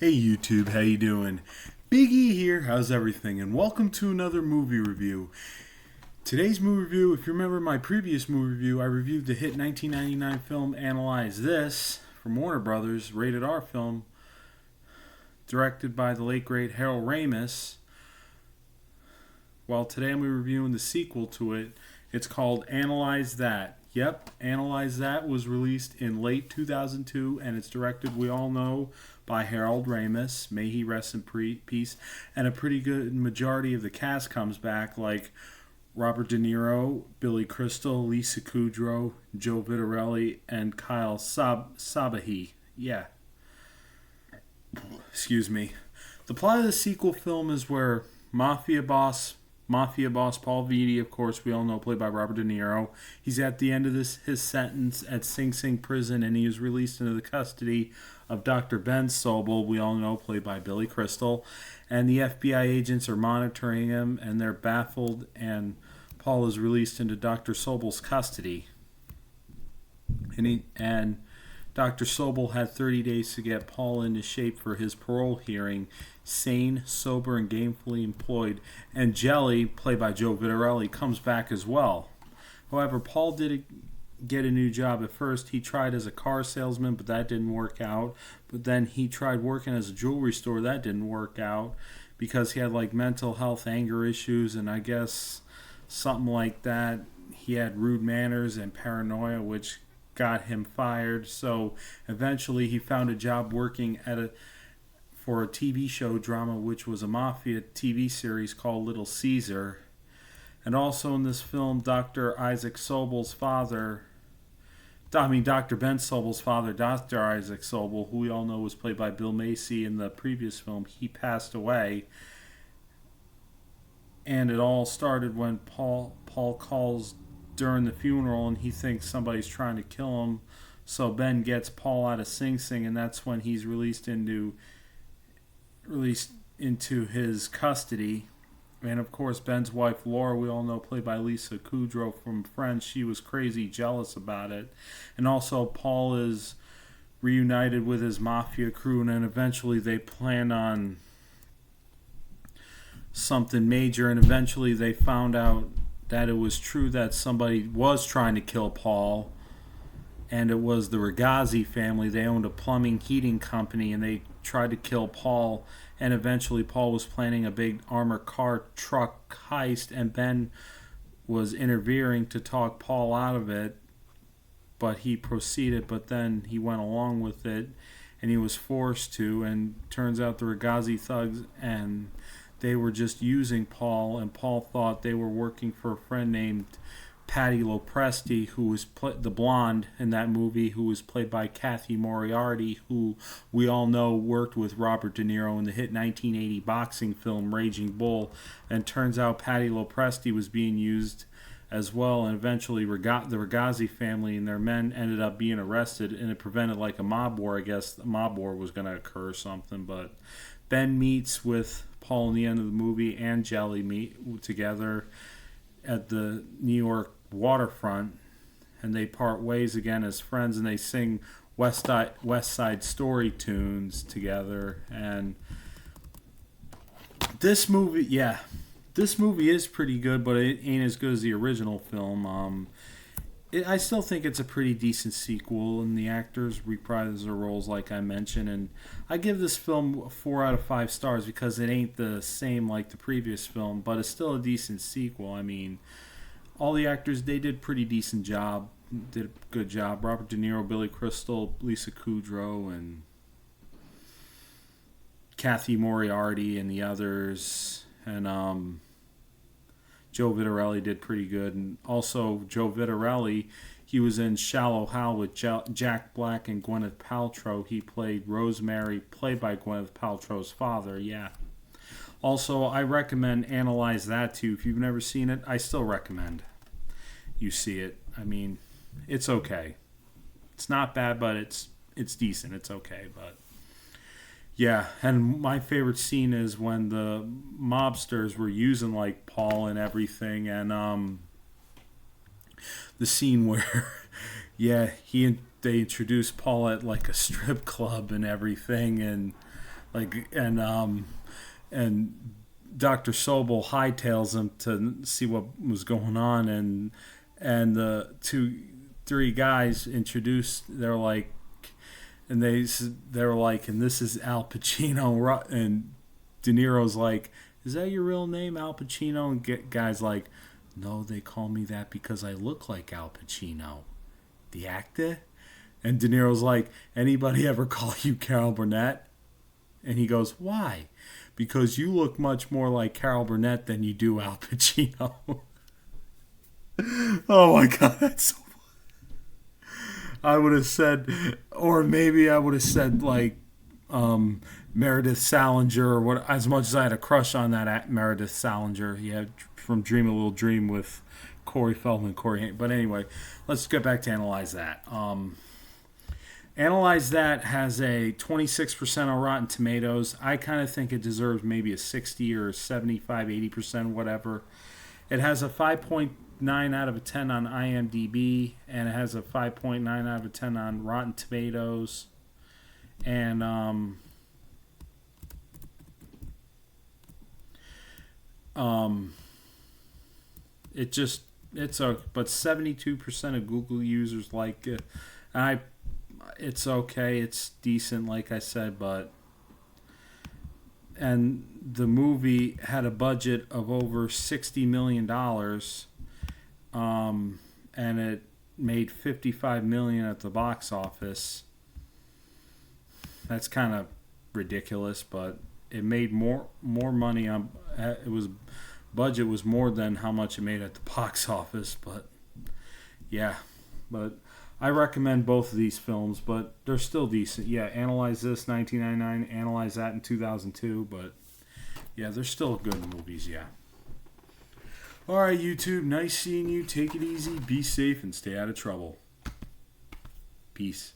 Hey YouTube, how you doing? Biggie here, how's everything? And welcome to another movie review. Today's movie review, if you remember my previous movie review, I reviewed the hit 1999 film Analyze This from Warner Brothers, rated R film, directed by the late great Harold Ramis. Well, today I'm reviewing the sequel to it. It's called Analyze That. Yep, Analyze That was released in late 2002, and it's directed, we all know, by Harold Ramis. May he rest in peace. And a pretty good majority of the cast comes back, like Robert DeNiro, Billy Crystal, Lisa Kudrow, Joe Viterell, and Kyle Sabihy. Yeah. Excuse me. The plot of the sequel film is where Mafia boss Paul Vitti, of course, we all know, played by Robert De Niro. He's at the end of his sentence at Sing Sing prison, and he is released into the custody of Dr. Ben Sobel, we all know, played by Billy Crystal. And the FBI agents are monitoring him, and they're baffled, and Paul is released into Dr. Sobel's custody. And Dr. Sobel had 30 days to get Paul into shape for his parole hearing, sane, sober, and gainfully employed. And Jelly, played by Joe Viterell, comes back as well. However, Paul did get a new job. At first, he tried as a car salesman, but that didn't work out. But then he tried working as a jewelry store. That didn't work out because he had like mental health, anger issues, and I guess something like that. He had rude manners and paranoia, which got him fired. So eventually he found a job working for a TV show drama, which was a mafia TV series called Little Caesar. And also in this film, Dr. Ben Sobel's father, Dr. Isaac Sobel, who we all know was played by Bill Macy in the previous film, he passed away. And it all started when Paul calls during the funeral, and he thinks somebody's trying to kill him. So Ben gets Paul out of Sing Sing, and that's when he's released into his custody. And of course, Ben's wife Laura, we all know, played by Lisa Kudrow from Friends, she was crazy jealous about it. And also, Paul is reunited with his mafia crew, and then eventually they plan on something major, and eventually they found out that it was true that somebody was trying to kill Paul, and it was the Ragazzi family. They owned a plumbing heating company, and they tried to kill Paul, and eventually Paul was planning a big armored car truck heist, and Ben was interfering to talk Paul out of it, but he proceeded, but then he went along with it, and he was forced to, and turns out the Ragazzi thugs and they were just using Paul, and Paul thought they were working for a friend named Patty Lopresti, who was the blonde in that movie, who was played by Cathy Moriarty, who we all know worked with Robert De Niro in the hit 1980 boxing film Raging Bull. And turns out Patty Lopresti was being used as well, and eventually the Ragazzi family and their men ended up being arrested, and it prevented like a mob war. I guess a mob war was going to occur or something, but Ben meets with Paul in the end of the movie, and Jelly meet together at the New York waterfront, and they part ways again as friends, and they sing West Side Story tunes together. And this movie is pretty good, but it ain't as good as the original film. I still think it's a pretty decent sequel, and the actors reprise their roles like I mentioned, and I give this film 4 out of 5 stars because it ain't the same like the previous film, but it's still a decent sequel. I mean, all the actors, they did pretty decent job, did a good job. Robert De Niro, Billy Crystal, Lisa Kudrow, and Cathy Moriarty, and the others, and Joe Viterell did pretty good. And also Joe Viterell, he was in Shallow Hal with Jack Black and Gwyneth Paltrow. He played Rosemary, played by Gwyneth Paltrow's father. Yeah. Also, I recommend Analyze That too. If you've never seen it, I still recommend you see it. I mean, it's okay. It's not bad, but it's decent. It's okay, but yeah. And my favorite scene is when the mobsters were using like Paul and everything, and the scene where they introduced Paul at like a strip club and everything, and Like, and Dr. Sobel hightails him to see what was going on, and the three guys introduced. They're like, and they're like, and this is Al Pacino, and De Niro's like, is that your real name, Al Pacino? And guy's like, no, they call me that because I look like Al Pacino, the actor. And De Niro's like, anybody ever call you Carol Burnett? And he goes, why? Because you look much more like Carol Burnett than you do Al Pacino. Oh my God, that's so funny. I would have said, or maybe I would have said like Meredith Salinger, or what. As much as I had a crush on that Meredith Salinger, he had from Dream a Little Dream with Corey Feldman, But anyway, let's get back to Analyze That. Analyze That has a 26% on Rotten Tomatoes. I kind of think it deserves maybe a 60 or 75, 80%, whatever. It has a 5.9 out of a 10 on IMDb, and it has a 5.9 out of a 10 on Rotten Tomatoes. And but 72% of Google users like it. It's okay, it's decent, like I said, and the movie had a budget of over $60 million, and it made $55 million at the box office. That's kind of ridiculous, but it made more money on. Budget was more than how much it made at the box office, but yeah, but. I recommend both of these films, but they're still decent. Yeah, Analyze This, 1999, Analyze That in 2002, but yeah, they're still good movies, yeah. All right, YouTube, nice seeing you. Take it easy, be safe, and stay out of trouble. Peace.